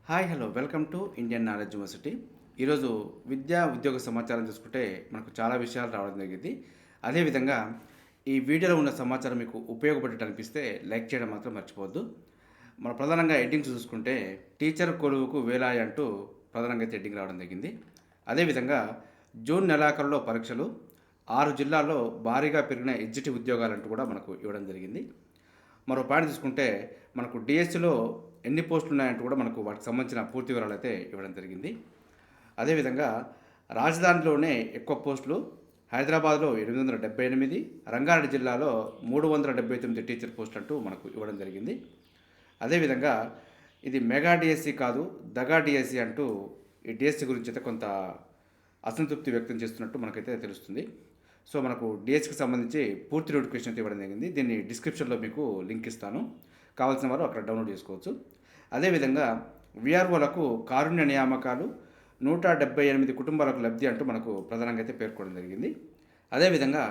Hi hello welcome to Indian knowledge university. ఈరోజు విద్యా ఉద్యోగ సమాచారం చూసుకుంటే మనకు చాలా విషయాలు రావడం జరిగింది. అదేవిధంగా ఈ వీడియోలో ఉన్న సమాచారం మీకు ఉపయోగపడేట్టు అనిపిస్తే లైక్ చేయడం మాత్రం మర్చిపోవద్దు. మన ప్రధానంగా హెడ్డింగ్స్ చూసుకుంటే టీచర్ కొలువుకు వేలాయి అంటూ ప్రధానంగా అయితే హెడ్డింగ్ రావడం జరిగింది. అదేవిధంగా జూన్ నెలాఖరులో పరీక్షలు 6 జిల్లాల్లో భారీగా పెరిగిన ఎగ్జిక్యూటివ్ ఉద్యోగాలంటూ కూడా మనకు ఇవ్వడం జరిగింది. మరో పాయింట్ చూసుకుంటే మనకు డిఎస్సిలో ఎన్ని పోస్టులు ఉన్నాయంటూ కూడా మనకు వాటికి సంబంధించిన పూర్తి వివరాలు అయితే ఇవ్వడం జరిగింది. అదేవిధంగా రాజధానిలోనే ఎక్కువ పోస్టులు హైదరాబాద్లో 878, రంగారెడ్డి జిల్లాలో 379 టీచర్ పోస్టులు అంటూ మనకు ఇవ్వడం జరిగింది. అదేవిధంగా ఇది మెగా డిఎస్సి కాదు దగా డిఎస్సి అంటూ ఈ డిఎస్సి గురించి అయితే కొంత అసంతృప్తి వ్యక్తం చేస్తున్నట్టు మనకైతే తెలుస్తుంది. సో మనకు డిఎస్సికి సంబంధించి పూర్తి నోటిఫికేషన్ అయితే ఇవ్వడం జరిగింది. దీన్ని డిస్క్రిప్షన్లో మీకు లింక్ ఇస్తాను, కావాల్సిన వారు అక్కడ డౌన్లోడ్ చేసుకోవచ్చు. అదేవిధంగా విఆర్ఓలకు కారుణ్య నియామకాలు 178 కుటుంబాలకు లబ్ధి అంటూ మనకు ప్రధానంగా అయితే పేర్కొనడం జరిగింది. అదేవిధంగా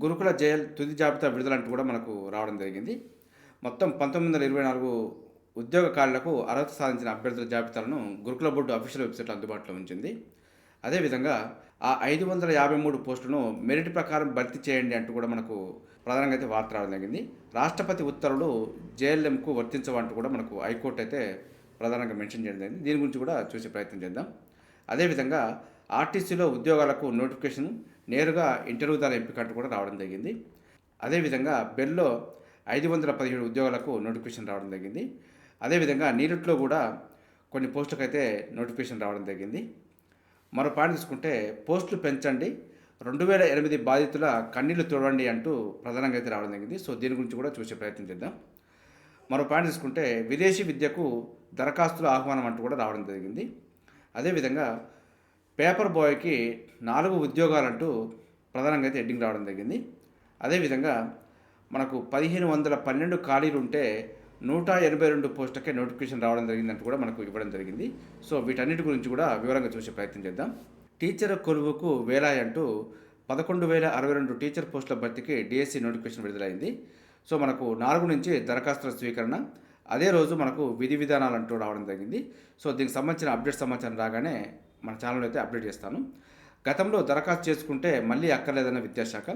గురుకుల జైల్ తుది జాబితా విడుదలంటూ కూడా మనకు రావడం జరిగింది. మొత్తం 1924 ఉద్యోగ ఖాళీలకు అర్హత సాధించిన అభ్యర్థుల జాబితాలను గురుకుల బోర్డు అఫీషియల్ వెబ్సైట్లో అందుబాటులో ఉంచింది. అదేవిధంగా ఆ 553 పోస్టులను మెరిట్ ప్రకారం భర్తీ చేయండి అంటూ కూడా మనకు ప్రధానంగా అయితే వార్త రావడం జరిగింది. రాష్ట్రపతి ఉత్తర్వులు జేఎల్ఎంకు వర్తించవంటూ కూడా మనకు హైకోర్టు అయితే ప్రధానంగా మెన్షన్ చేయడం జరిగింది. దీని గురించి కూడా చూసే ప్రయత్నం చేద్దాం. అదేవిధంగా ఆర్టీసీలో ఉద్యోగాలకు నోటిఫికేషన్ నేరుగా ఇంటర్వ్యూ ద్వారా ఎంపిక అంటూ కూడా రావడం జరిగింది. అదేవిధంగా బెల్లో 517 ఉద్యోగాలకు నోటిఫికేషన్ రావడం జరిగింది. అదేవిధంగా నీరుట్లో కూడా కొన్ని పోస్టులకు అయితే నోటిఫికేషన్ రావడం జరిగింది. మరో పాయింట్ తీసుకుంటే పోస్టులు పెంచండి, 2008 బాధితుల కన్నీళ్లు తుడవండి అంటూ ప్రధానంగా అయితే రావడం జరిగింది. సో దీని గురించి కూడా చూసే ప్రయత్నం చేద్దాం. మరో పాయింట్ తీసుకుంటే విదేశీ విద్యకు దరఖాస్తుల ఆహ్వానం అంటూ కూడా రావడం జరిగింది. అదేవిధంగా పేపర్ బాయ్కి 4 ఉద్యోగాలంటూ ప్రధానంగా అయితే హెడ్డింగ్ రావడం జరిగింది. అదేవిధంగా మనకు 1512 ఖాళీలు ఉంటే 182 పోస్టులకే నోటిఫికేషన్ రావడం జరిగిందంటూ కూడా మనకు ఇవ్వడం జరిగింది. సో వీటన్నిటి గురించి కూడా వివరంగా చూసే ప్రయత్నం చేద్దాం. టీచర్ కొలువుకు వేలాయి అంటూ 11,062 టీచర్ పోస్టుల భర్తీకి డిఎస్సి నోటిఫికేషన్ విడుదలైంది. సో మనకు 4 నుంచి దరఖాస్తుల స్వీకరణ, అదే రోజు మనకు విధి విధానాలు అంటూ రావడం జరిగింది. సో దీనికి సంబంధించిన అప్డేట్ సమాచారం రాగానే మన ఛానల్ అయితే అప్డేట్ చేస్తాను. గతంలో దరఖాస్తు చేసుకుంటే మళ్ళీ అక్కర్లేదన్న విద్యాశాఖ.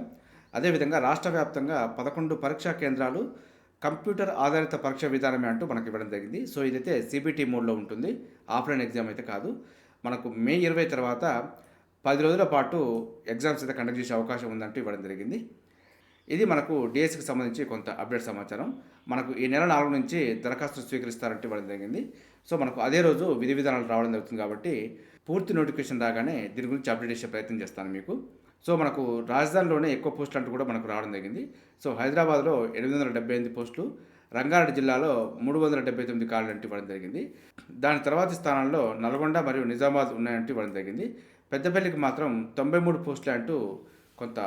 అదేవిధంగా రాష్ట్ర వ్యాప్తంగా 11 పరీక్షా కేంద్రాలు కంప్యూటర్ ఆధారిత పరీక్ష విధానమే అంటూ మనకి ఇవ్వడం జరిగింది. సో ఇదైతే సిబిటి మోడ్లో ఉంటుంది, ఆఫ్లైన్ ఎగ్జామ్ అయితే కాదు. మనకు మే 20 తర్వాత 10 రోజుల పాటు ఎగ్జామ్స్ అయితే కండక్ట్ చేసే అవకాశం ఉందంటూ ఇవ్వడం జరిగింది. ఇది మనకు డిఎస్సికి సంబంధించి కొంత అప్డేట్ సమాచారం. మనకు ఈ నెల 4 నుంచి దరఖాస్తు స్వీకరిస్తారంటూ ఇవ్వడం జరిగింది. సో మనకు అదే రోజు విధి విధానాలు రావడం జరుగుతుంది కాబట్టి పూర్తి నోటిఫికేషన్ రాగానే దీని గురించి అప్డేట్ చేసే ప్రయత్నం చేస్తాను మీకు. సో మనకు రాజధానిలోనే ఎక్కువ పోస్టులు అంటూ కూడా మనకు రావడం జరిగింది. సో హైదరాబాద్లో 878 పోస్టులు, రంగారెడ్డి జిల్లాలో 379 ఖాళీలు అంటూ ఇవ్వడం జరిగింది. దాని తర్వాతి స్థానంలో నల్గొండ మరియు నిజామాబాద్ ఉన్నాయంటూ ఇవ్వడం జరిగింది. పెద్దపల్లికి మాత్రం 93 పోస్టులే అంటూ కొంత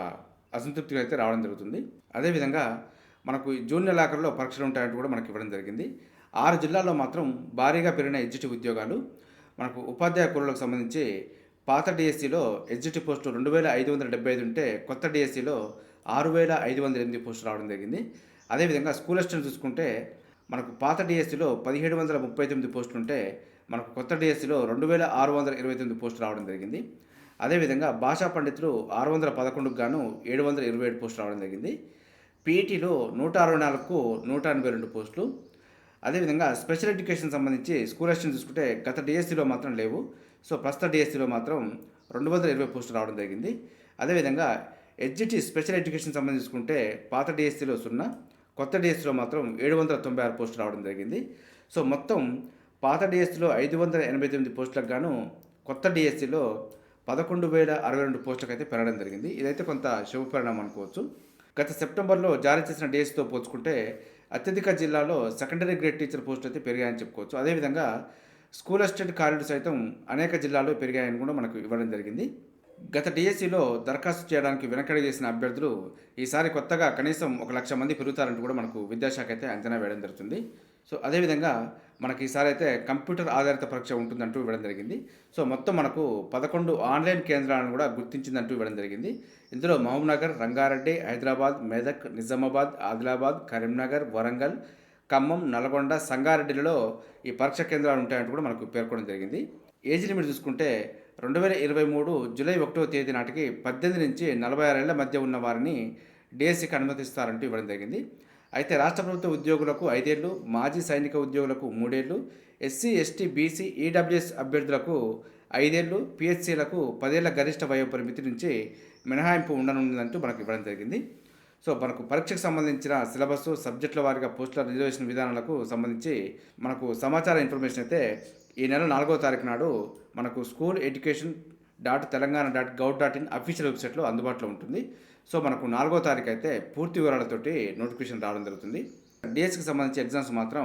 అసంతృప్తిగా అయితే రావడం జరుగుతుంది. అదేవిధంగా మనకు జూన్ నెలాఖరులో పరీక్షలు ఉంటాయంటూ కూడా మనకి ఇవ్వడం జరిగింది. 6 జిల్లాల్లో మాత్రం భారీగా పెరిగిన ఎగ్జిక్యూటివ్ ఉద్యోగాలు. మనకు ఉపాధ్యాయ కులాలకు సంబంధించి పాత డిఎస్సిలో ఎగ్జిక్యూటివ్ పోస్టులు 2,575 ఉంటే కొత్త డిఎస్సిలో 6,508 పోస్టులు రావడం జరిగింది. అదేవిధంగా స్కూల్ అసిస్టెంట్ చూసుకుంటే మనకు పాత డిఎస్సిలో 1,739 పోస్టులు ఉంటే మనకు కొత్త డిఎస్సిలో 2,629 పోస్టులు రావడం జరిగింది. అదేవిధంగా భాషా పండితులు 611కు గాను 727 పోస్టులు రావడం జరిగింది. పీఈటీలో 164కు 182 పోస్టులు. అదేవిధంగా స్పెషల్ ఎడ్యుకేషన్ సంబంధించి స్కూల్ అసిస్టెంట్ చూసుకుంటే గత డిఎస్సిలో మాత్రం లేవు. సో ప్రస్తుత డిఎస్సిలో మాత్రం 220 పోస్టులు రావడం జరిగింది. అదేవిధంగా ఎడ్జిటి స్పెషల్ ఎడ్యుకేషన్ సంబంధించి చూసుకుంటే పాత డిఎస్సిలో 0, కొత్త డిఎస్సిలో మాత్రం 796 పోస్టులు రావడం జరిగింది. సో మొత్తం పాత డిఎస్సిలో 588 పోస్టులకు గాను కొత్త డిఎస్సిలో 11,062 పోస్టులకు అయితే పెరగడం జరిగింది. ఇదైతే కొంత శుభపరిణామం అనుకోవచ్చు. గత సెప్టెంబర్లో జారీ చేసిన డిఎస్సితో పోల్చుకుంటే అత్యధిక జిల్లాలో సెకండరీ గ్రేడ్ టీచర్ పోస్టులు అయితే పెరిగాయని చెప్పుకోవచ్చు. అదేవిధంగా స్కూల్ అసిస్టెంట్ ఖాళీలు సైతం అనేక జిల్లాల్లో పెరిగాయని కూడా మనకు ఇవ్వడం జరిగింది. గత డిఎస్సిలో దరఖాస్తు చేయడానికి వెనకడి చేసిన అభ్యర్థులు ఈసారి కొత్తగా కనీసం 1,00,000 మంది పెరుగుతారంటూ కూడా మనకు విద్యాశాఖ అయితే అంచనా వేయడం జరుగుతుంది. సో అదేవిధంగా మనకి ఈసారి అయితే కంప్యూటర్ ఆధారిత పరీక్ష ఉంటుందంటూ ఇవ్వడం జరిగింది. సో మొత్తం మనకు 11 ఆన్లైన్ కేంద్రాలను కూడా గుర్తించిందంటూ ఇవ్వడం జరిగింది. ఇందులో మహబూబ్నగర్, రంగారెడ్డి, హైదరాబాద్, మెదక్, నిజామాబాద్, ఆదిలాబాద్, కరీంనగర్, వరంగల్, ఖమ్మం, నల్గొండ, సంగారెడ్డిలలో ఈ పరీక్ష కేంద్రాలు ఉంటాయంటూ కూడా మనకు పేర్కొనడం జరిగింది. ఏజ్ లిమిట్ చూసుకుంటే 2023 జూలై 1వ తేదీ నాటికి 18 నుంచి 46 ఏళ్ల మధ్య ఉన్న వారిని డిఎస్సికి అనుమతిస్తారంటూ ఇవ్వడం జరిగింది. అయితే రాష్ట్ర ప్రభుత్వ ఉద్యోగులకు 5 ఏళ్ళు, మాజీ సైనిక ఉద్యోగులకు 3 ఏళ్ళు, ఎస్సీ, ఎస్టీ, బీసీ, ఈడబ్ల్యూఎస్ అభ్యర్థులకు 5 ఏళ్ళు, పిహెచ్సీలకు 10 ఏళ్ల గరిష్ట వయోపరిమితి నుంచి మినహాయింపు ఉండనుందంటూ మనకు ఇవ్వడం జరిగింది. సో మనకు పరీక్షకు సంబంధించిన సిలబస్, సబ్జెక్టుల వారీగా పోస్టుల రిజర్వేషన్ విధానాలకు సంబంధించి మనకు సమాచార ఇన్ఫర్మేషన్ అయితే ఈ నెల 4వ తారీఖు నాడు మనకు స్కూల్ ఎడ్యుకేషన్ .తెలంగాణ.gov.in అఫీషియల్ వెబ్సైట్లో అందుబాటులో ఉంటుంది. సో మనకు 4వ తారీఖు అయితే పూర్తి వివరాలతోటి నోటిఫికేషన్ రావడం జరుగుతుంది. డిఎస్సికి సంబంధించి ఎగ్జామ్స్ మాత్రం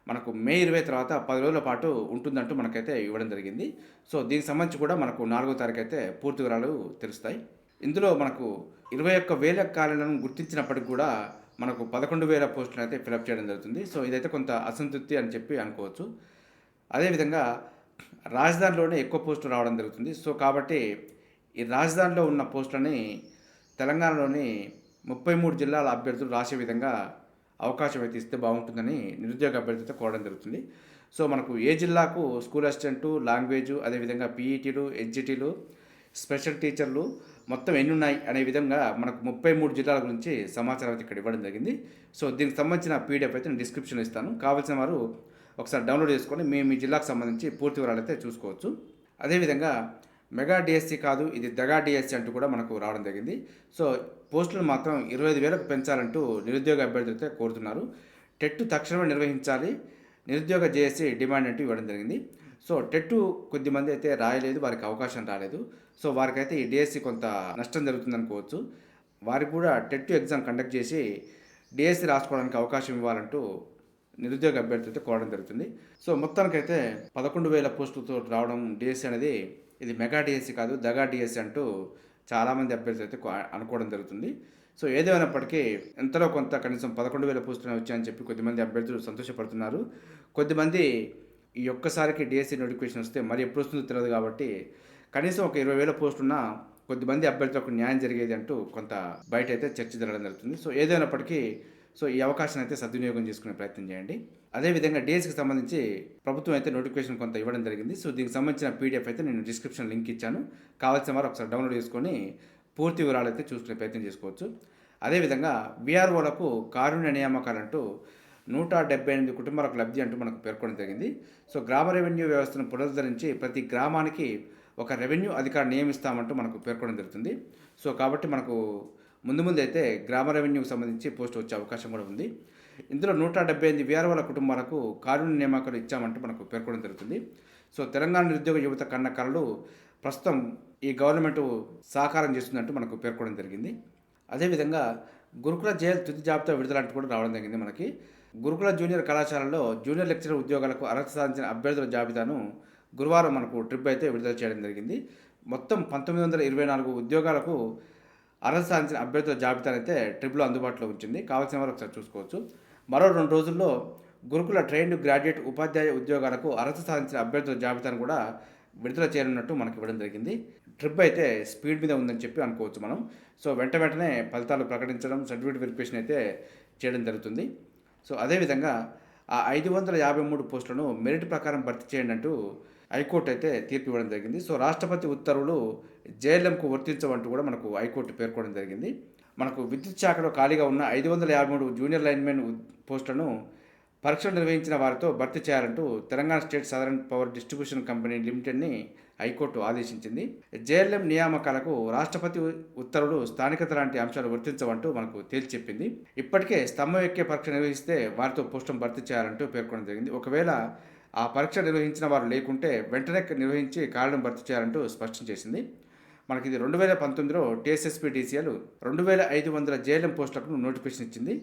మనకు మే 20 తర్వాత 10 రోజుల పాటు ఉంటుందంటూ మనకైతే ఇవ్వడం జరిగింది. సో దీనికి సంబంధించి కూడా మనకు 4వ తారీఖు అయితే పూర్తి వివరాలు తెలుస్తాయి. ఇందులో మనకు 21,000 ఖాళీలను గుర్తించినప్పటికి కూడా మనకు 11,000 పోస్టులను అయితే ఫిలప్ చేయడం జరుగుతుంది. సో ఇదైతే కొంత అసంతృప్తి అని చెప్పి అనుకోవచ్చు. అదేవిధంగా రాజధానిలోనే ఎక్కువ పోస్టులు రావడం జరుగుతుంది. సో కాబట్టి ఈ రాజధానిలో ఉన్న పోస్టులని తెలంగాణలోని 33 జిల్లాల అభ్యర్థులు రాసే విధంగా అవకాశం అయితే ఇస్తే బాగుంటుందని నిరుద్యోగ అభ్యర్థులతో కోరడం జరుగుతుంది. సో మనకు ఏ జిల్లాకు స్కూల్ అసిస్టెంటు, లాంగ్వేజు, అదేవిధంగా పీఈటీలు, ఎస్జిటీలు, స్పెషల్ టీచర్లు మొత్తం ఎన్ని ఉన్నాయి అనే విధంగా మనకు 33 జిల్లాల గురించి సమాచారం అయితే ఇక్కడ ఇవ్వడం జరిగింది. సో దీనికి సంబంధించిన పీడిఎఫ్ అయితే నేను డిస్క్రిప్షన్లో ఇస్తాను. కావాల్సిన వారు ఒకసారి డౌన్లోడ్ చేసుకొని మీ జిల్లాకు సంబంధించి పూర్తి వివరాలు అయితే చూసుకోవచ్చు. అదేవిధంగా మెగా డిఎస్సి కాదు, ఇది దగా డిఎస్సి అంటూ కూడా మనకు రావడం జరిగింది. సో పోస్టులు మాత్రం 25,000కు పెంచాలంటూ నిరుద్యోగ అభ్యర్థులు అయితే కోరుతున్నారు. టెట్ తక్షణమే నిర్వహించాలి, నిరుద్యోగ జేఏసీ డిమాండ్ అంటూ ఇవ్వడం జరిగింది. సో టెట్ కొద్దిమంది అయితే రాయలేదు, వారికి అవకాశం రాలేదు. సో వారికైతే ఈ డిఎస్సి కొంత నష్టం జరుగుతుంది అనుకోవచ్చు. వారికి కూడా టెట్ ఎగ్జామ్ కండక్ట్ చేసి డిఎస్సి రాసుకోవడానికి అవకాశం ఇవ్వాలంటూ నిరుద్యోగ అభ్యర్థులతో కోరడం జరుగుతుంది. సో మొత్తానికైతే 11,000 పోస్టులతో రావడం డిఎస్సి అనేది ఇది మెగా డిఎస్సి కాదు, దగా డిఎస్సి అంటూ చాలామంది అభ్యర్థులు అయితే అనుకోవడం జరుగుతుంది. సో ఏదేమైనప్పటికీ ఎంతలో కొంత కనీసం 11,000 పోస్టులు వచ్చాయని చెప్పి కొద్దిమంది అభ్యర్థులు సంతోషపడుతున్నారు. కొద్దిమంది ఈ ఒక్కసారికి డిఎస్సి నోటిఫికేషన్ వస్తే మరి ఎప్పుడు వస్తుందో తెలియదు కాబట్టి కనీసం ఒక 20,000 పోస్టులున్నా కొద్దిమంది అభ్యర్థులకు న్యాయం జరిగేది అంటూ కొంత బయట అయితే చర్చ జరగడం జరుగుతుంది. సో ఏదైనప్పటికీ ఈ అవకాశాన్ని అయితే సద్వినియోగం చేసుకునే ప్రయత్నం చేయండి. అదేవిధంగా డిఎస్సికి సంబంధించి ప్రభుత్వం అయితే నోటిఫికేషన్ కొంత ఇవ్వడం జరిగింది. సో దీనికి సంబంధించిన పీడిఎఫ్ అయితే నేను డిస్క్రిప్షన్ లింక్ ఇచ్చాను. కావాల్సిన వారు ఒకసారి డౌన్లోడ్ చేసుకొని పూర్తి వివరాలు అయితే చూసుకునే ప్రయత్నం చేసుకోవచ్చు. అదేవిధంగా బీఆర్ఓలకు కారుణ్య నియామకాలంటూ 178 కుటుంబాలకు లబ్ధి అంటూ మనకు పేర్కొనడం జరిగింది. సో గ్రామ రెవెన్యూ వ్యవస్థను పునరుద్ధరించి ప్రతి గ్రామానికి ఒక రెవెన్యూ అధికారి నియమిస్తామంటూ మనకు పేర్కొనడం జరుగుతుంది. సో కాబట్టి మనకు ముందు అయితే గ్రామ రెవెన్యూకి సంబంధించి పోస్ట్ వచ్చే అవకాశం కూడా ఉంది. ఇందులో 178 వీఆర్ఓల కుటుంబాలకు కారుణ్య నియామకాలు ఇచ్చామంటూ మనకు పేర్కొనడం జరుగుతుంది. సో తెలంగాణ నిరుద్యోగ యువత కన్న కళలు ప్రస్తుతం ఈ గవర్నమెంట్ సహకారం చేస్తుందంటూ మనకు పేర్కొనడం జరిగింది. అదేవిధంగా గురుకుల జైలు తుది జాబితా విడుదలంటూ కూడా రావడం జరిగింది. మనకి గురుకుల జూనియర్ కళాశాలలో జూనియర్ లెక్చరర్ ఉద్యోగాలకు అర్హత సాధించిన అభ్యర్థుల జాబితాను గురువారం మనకు ట్రిప్ అయితే విడుదల చేయడం జరిగింది. మొత్తం 1924 ఉద్యోగాలకు అర్హత సాధించిన అభ్యర్థుల జాబితాను అయితే ట్రిప్లో అందుబాటులో ఉంచింది. కావాల్సిన వారు ఒకసారి చూసుకోవచ్చు. మరో 2 రోజుల్లో గురుకుల ట్రైన్డ్ గ్రాడ్యుయేట్ ఉపాధ్యాయ ఉద్యోగాలకు అర్హత సాధించిన అభ్యర్థుల జాబితాను కూడా విడుదల చేయనున్నట్టు మనకి ఇవ్వడం జరిగింది. ట్రిప్ అయితే స్పీడ్ మీద ఉందని చెప్పి అనుకోవచ్చు మనం. సో వెంటనే ఫలితాలు ప్రకటించడం, సర్టిఫికేట్ వెరిఫికేషన్ అయితే చేయడం జరుగుతుంది. సో అదేవిధంగా ఆ 553 పోస్టులను మెరిట్ ప్రకారం భర్తీ చేయండి అంటూ హైకోర్టు అయితే తీర్పు ఇవ్వడం జరిగింది. సో రాష్ట్రపతి ఉత్తర్వులు జేఎల్ఎంకు వర్తించవంటూ కూడా మనకు హైకోర్టు పేర్కొనడం జరిగింది. మనకు విద్యుత్ శాఖలో ఖాళీగా ఉన్న 553 జూనియర్ లైన్మెన్ పోస్టులను పరీక్షలు నిర్వహించిన వారితో భర్తీ చేయాలంటూ Telangana state southern power distribution company లిమిటెడ్ని హైకోర్టు ఆదేశించింది. జేఎల్ఎం నియామకాలకు రాష్ట్రపతి ఉత్తర్వులు స్థానికత లాంటి అంశాలు వర్తించవంటూ మనకు తేల్చి చెప్పింది. ఇప్పటికే స్తంభం ఎక్కే పరీక్ష నిర్వహిస్తే వారితో పోస్టును భర్తీ చేయాలంటూ పేర్కొనడం జరిగింది. ఒకవేళ ఆ పరీక్ష నిర్వహించిన వారు లేకుంటే వెంటనే నిర్వహించి కారణం భర్తీ చేయాలంటూ స్పష్టం చేసింది. మనకి ఇది 2019లో టీఎస్ఎస్పీ డీసీఎల్ 2,500 జేఎల్ఎం పోస్టులకు నోటిఫికేషన్ ఇచ్చింది.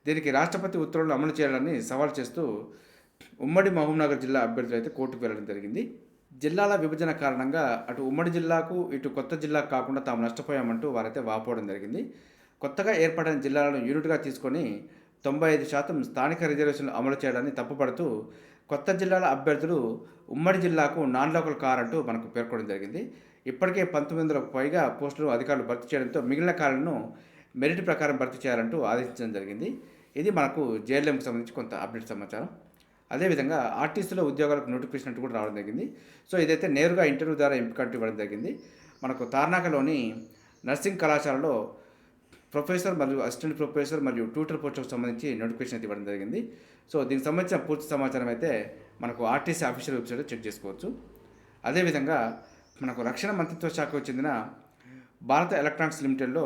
దీనికి రాష్ట్రపతి ఉత్తర్వులు అమలు చేయాలని సవాల్ చేస్తూ ఉమ్మడి మహబూబ్నగర్ జిల్లా అభ్యర్థులు అయితే కోర్టుకు వెళ్లడం జరిగింది. జిల్లాల విభజన కారణంగా అటు ఉమ్మడి జిల్లాకు ఇటు కొత్త జిల్లాకు కాకుండా తాము నష్టపోయామంటూ వారైతే వాపోవడం జరిగింది. కొత్తగా ఏర్పడిన జిల్లాలను యూనిట్గా తీసుకొని 95% స్థానిక రిజర్వేషన్లు అమలు చేయడాన్ని తప్పుపడుతూ కొత్త జిల్లాల అభ్యర్థులు ఉమ్మడి జిల్లాకు నాన్ లోకల్ కారంటూ మనకు పేర్కొనడం జరిగింది. ఇప్పటికే 1900కు పైగా పోస్టులు అధికారులు భర్తీ చేయడంతో మిగిలిన ఖాళీలను మెరిట్ ప్రకారం భర్తీ చేయాలంటూ ఆదేశించడం జరిగింది. ఇది మనకు జేఎల్ఎంకి సంబంధించి కొంత అప్డేట్ సమాచారం. అదేవిధంగా ఆర్టీసీలో ఉద్యోగాలకు నోటిఫికేషన్ అంటూ కూడా రావడం జరిగింది. సో ఇదైతే నేరుగా ఇంటర్వ్యూ ద్వారా ఎంపిక అంటూ ఇవ్వడం జరిగింది. మనకు తార్నాకలోని నర్సింగ్ కళాశాలలో ప్రొఫెసర్ మరియు అసిస్టెంట్ ప్రొఫెసర్ మరియు ట్యూటర్ పోస్టులకు సంబంధించి నోటిఫికేషన్ అయితే ఇవ్వడం జరిగింది. సో దీనికి సంబంధించిన పూర్తి సమాచారం అయితే మనకు ఆర్టీసీ ఆఫీషియల్ వెబ్సైట్లో చెక్ చేసుకోవచ్చు. అదేవిధంగా మనకు రక్షణ మంత్రిత్వ శాఖకు చెందిన భారత ఎలక్ట్రానిక్స్ లిమిటెడ్లో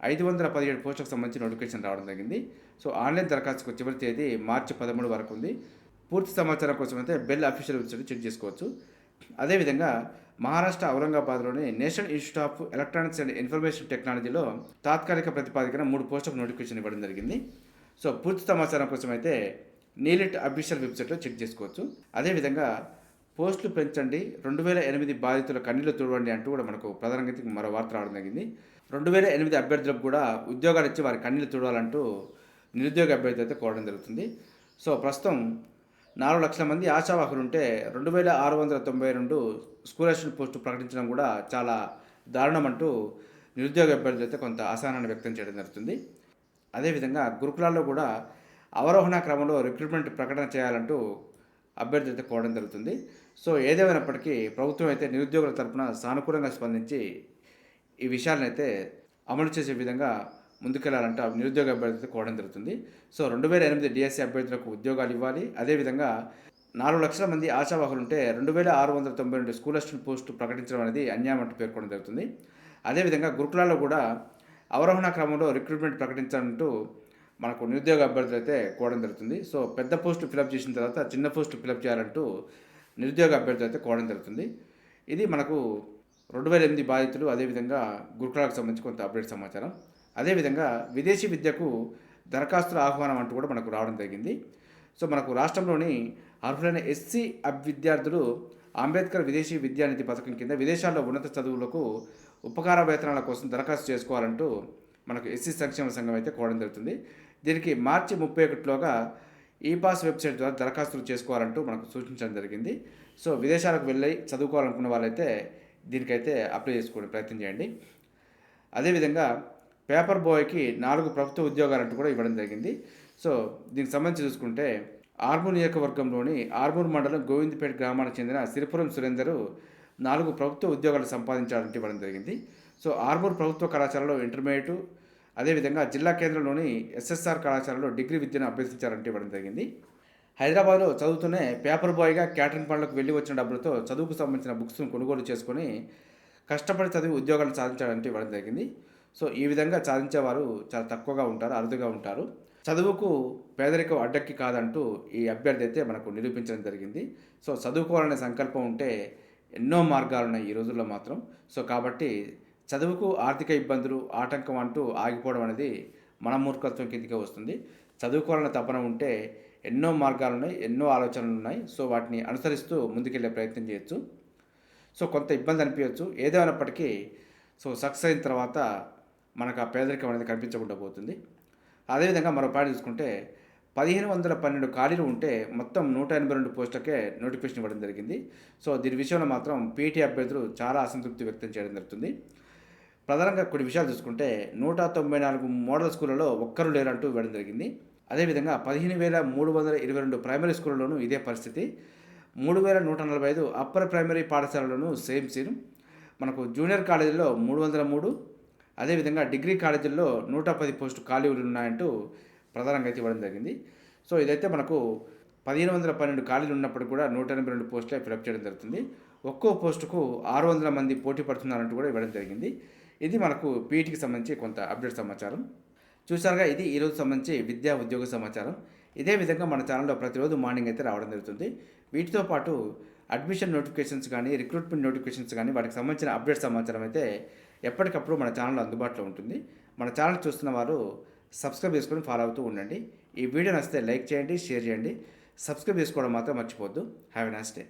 517 పోస్టులకు సంబంధించి నోటిఫికేషన్ రావడం జరిగింది. సో ఆన్లైన్ దరఖాస్తుకు చివరి తేదీ మార్చి 13 వరకు ఉంది. పూర్తి సమాచారం కోసం అయితే బెల్ అఫీషియల్ వెబ్సైట్ చెక్ చేసుకోవచ్చు. అదేవిధంగా మహారాష్ట్ర ఔరంగాబాద్లోని national institute of electronics and information టెక్నాలజీలో తాత్కాలిక ప్రతిపాదికన 3 పోస్టులకు నోటిఫికేషన్ ఇవ్వడం జరిగింది. సో పూర్తి సమాచారం కోసం అయితే నీలిట్ అఫీషియల్ వెబ్సైట్లో చెక్ చేసుకోవచ్చు. అదేవిధంగా పోస్టులు పెంచండి, 2008 బాధితుల కన్నీళ్లు తుడవండి అంటూ కూడా మనకు ప్రధానంగా మరో వార్త రావడం జరిగింది. 2008 అభ్యర్థులకు కూడా ఉద్యోగాలు ఇచ్చి వారి కన్నీళ్లు తుడవాలంటూ నిరుద్యోగ అభ్యర్థి అయితే కోరడం జరుగుతుంది. సో ప్రస్తుతం 4 లక్షల మంది ఆశావాహులు ఉంటే 2692 స్కూల్ అసిస్టెంట్ పోస్టు ప్రకటించడం కూడా చాలా దారుణం అంటూ నిరుద్యోగ అభ్యర్థులు అయితే కొంత అసహనాన్ని వ్యక్తం చేయడం జరుగుతుంది. అదేవిధంగా గురుకులాల్లో కూడా అవరోహణ క్రమంలో రిక్రూట్మెంట్ ప్రకటన చేయాలంటూ అభ్యర్థులు అయితే కోరడం జరుగుతుంది. సో ఏదేమైనప్పటికీ ప్రభుత్వం అయితే నిరుద్యోగుల తరపున సానుకూలంగా స్పందించి ఈ విషయాలను అయితే అమలు చేసే విధంగా ముందుకెళ్లాలంటే నిరుద్యోగ అభ్యర్థులతో కోవడం జరుగుతుంది. సో 2008 డిఎస్సీ అభ్యర్థులకు ఉద్యోగాలు ఇవ్వాలి. అదేవిధంగా 4 లక్షల మంది ఆశావాహులు ఉంటే 2692 స్కూల్ అసిస్టెంట్ పోస్టు ప్రకటించడం అనేది అన్యాయం అంటూ పేర్కొనడం జరుగుతుంది. అదేవిధంగా గురుకులాల్లో కూడా అవరోహణ క్రమంలో రిక్రూట్మెంట్ ప్రకటించాలంటూ మనకు నిరుద్యోగ అభ్యర్థులు అయితే కోవడం జరుగుతుంది. సో పెద్ద పోస్టు ఫిలప్ చేసిన తర్వాత చిన్న పోస్టు ఫిలప్ చేయాలంటూ నిరుద్యోగ అభ్యర్థులు అయితే కోవడం జరుగుతుంది. ఇది మనకు 2008 బాధితులు అదేవిధంగా గురుకులాలకు సంబంధించి కొంత అప్డేట్ సమాచారం. అదేవిధంగా విదేశీ విద్యకు దరఖాస్తుల ఆహ్వానం అంటూ కూడా మనకు రావడం జరిగింది. సో మనకు రాష్ట్రంలోని అర్హులైన ఎస్సీ విద్యార్థులు అంబేద్కర్ విదేశీ విద్యానిధి పథకం కింద విదేశాల్లో ఉన్నత చదువులకు ఉపకార వేతనాల కోసం దరఖాస్తు చేసుకోవాలంటూ మనకు ఎస్సీ సంక్షేమ సంఘం అయితే కోరడం జరుగుతుంది. దీనికి మార్చి 31లోగా ఈపాస్ వెబ్సైట్ ద్వారా దరఖాస్తులు చేసుకోవాలంటూ మనకు సూచించడం జరిగింది. సో విదేశాలకు వెళ్ళి చదువుకోవాలనుకున్న వాళ్ళైతే దీనికైతే అప్లై చేసుకోవడానికి ప్రయత్నం చేయండి. అదేవిధంగా పేపర్ బాయ్కి 4 ప్రభుత్వ ఉద్యోగాలంటూ కూడా ఇవ్వడం జరిగింది. సో దీనికి సంబంధించి చూసుకుంటే ఆర్మూర్ నియోజకవర్గంలోని ఆర్మూర్ మండలం గోవిందపేట గ్రామానికి చెందిన సిరిపురం సురేందర్ 4 ప్రభుత్వ ఉద్యోగాలు సంపాదించాలంటూ ఇవ్వడం జరిగింది. సో ఆర్మూర్ ప్రభుత్వ కళాశాలలో ఇంటర్మీడియట్, అదేవిధంగా జిల్లా కేంద్రంలోని ఎస్ఎస్ఆర్ కళాశాలలో డిగ్రీ విద్యను అభ్యసించాలంటూ ఇవ్వడం జరిగింది. హైదరాబాద్లో చదువుతూనే పేపర్ బాయ్గా క్యాటరింగ్ పనులకు వెళ్ళి వచ్చిన డబ్బులతో చదువుకు సంబంధించిన బుక్స్ను కొనుగోలు చేసుకొని కష్టపడి చదివి ఉద్యోగాలు సాధించాలంటే ఇవ్వడం జరిగింది. సో ఈ విధంగా సాధించేవారు చాలా తక్కువగా ఉంటారు, అరుదుగా ఉంటారు. చదువుకు పేదరికం అడ్డక్కి కాదంటూ ఈ అభ్యర్థి అయితే మనకు నిరూపించడం జరిగింది. సో చదువుకోవాలనే సంకల్పం ఉంటే ఎన్నో మార్గాలు ఉన్నాయి ఈ రోజుల్లో మాత్రం. సో కాబట్టి చదువుకు ఆర్థిక ఇబ్బందులు ఆటంకం అంటూ ఆగిపోవడం అనేది మన మూర్ఖత్వం కిందకే వస్తుంది. చదువుకోవాలనే తపన ఉంటే ఎన్నో మార్గాలు ఉన్నాయి, ఎన్నో ఆలోచనలు ఉన్నాయి. సో వాటిని అనుసరిస్తూ ముందుకెళ్ళే ప్రయత్నం చేయొచ్చు. సో కొంత ఇబ్బంది అనిపించవచ్చు, ఏదేమైనప్పటికీ సో సక్సెస్ అయిన తర్వాత మనకు ఆ పేదరికం అనేది కనిపించకుండా పోతుంది. అదేవిధంగా మరో పాయింట్ చూసుకుంటే 1512 ఖాళీలు ఉంటే మొత్తం 182 పోస్టులకే నోటిఫికేషన్ ఇవ్వడం జరిగింది. సో దీని విషయంలో మాత్రం పీటీ అభ్యర్థులు చాలా అసంతృప్తి వ్యక్తం చేయడం జరుగుతుంది. ప్రధానంగా కొన్ని విషయాలు చూసుకుంటే 194 మోడల్ స్కూళ్ళలో ఒక్కరు లేరంటూ ఇవ్వడం జరిగింది. అదేవిధంగా 15,322 ప్రైమరీ స్కూళ్ళలోనూ ఇదే పరిస్థితి. 3,145 అప్పర్ ప్రైమరీ పాఠశాలలోనూ సేమ్ సీన్. మనకు జూనియర్ కాలేజీల్లో 303, అదేవిధంగా డిగ్రీ కాలేజీల్లో 110 పోస్టు ఖాళీలు ఉన్నాయంటూ ప్రధానంగా అయితే ఇవ్వడం జరిగింది. సో ఇదైతే మనకు 1512 ఖాళీలు ఉన్నప్పటికీ కూడా 182 పోస్టులే ఫిలప్ చేయడం జరుగుతుంది. ఒక్కో పోస్టుకు 600 మంది పోటీ పడుతున్నారంటూ కూడా ఇవ్వడం జరిగింది. ఇది మనకు పీఈటీకి సంబంధించి కొంత అప్డేట్ సమాచారం. చూసారుగా, ఇది ఈరోజు సంబంధించి విద్యా ఉద్యోగ సమాచారం. ఇదే విధంగా మన ఛానల్లో ప్రతిరోజు మార్నింగ్ అయితే రావడం జరుగుతుంది. వీటితో పాటు అడ్మిషన్ నోటిఫికేషన్స్ కానీ, రిక్రూట్మెంట్ నోటిఫికేషన్స్ కానీ, వాటికి సంబంధించిన అప్డేట్ సమాచారం అయితే ఎప్పటికప్పుడు మన ఛానల్లో అందుబాటులో ఉంటుంది. మన ఛానల్ చూస్తున్న వారు సబ్స్క్రైబ్ చేసుకొని ఫాలో అవుతూ ఉండండి. ఈ వీడియో నచ్చితే లైక్ చేయండి, షేర్ చేయండి. సబ్స్క్రైబ్ చేసుకోవడం మాత్రం మర్చిపోవద్దు. Have a nice day.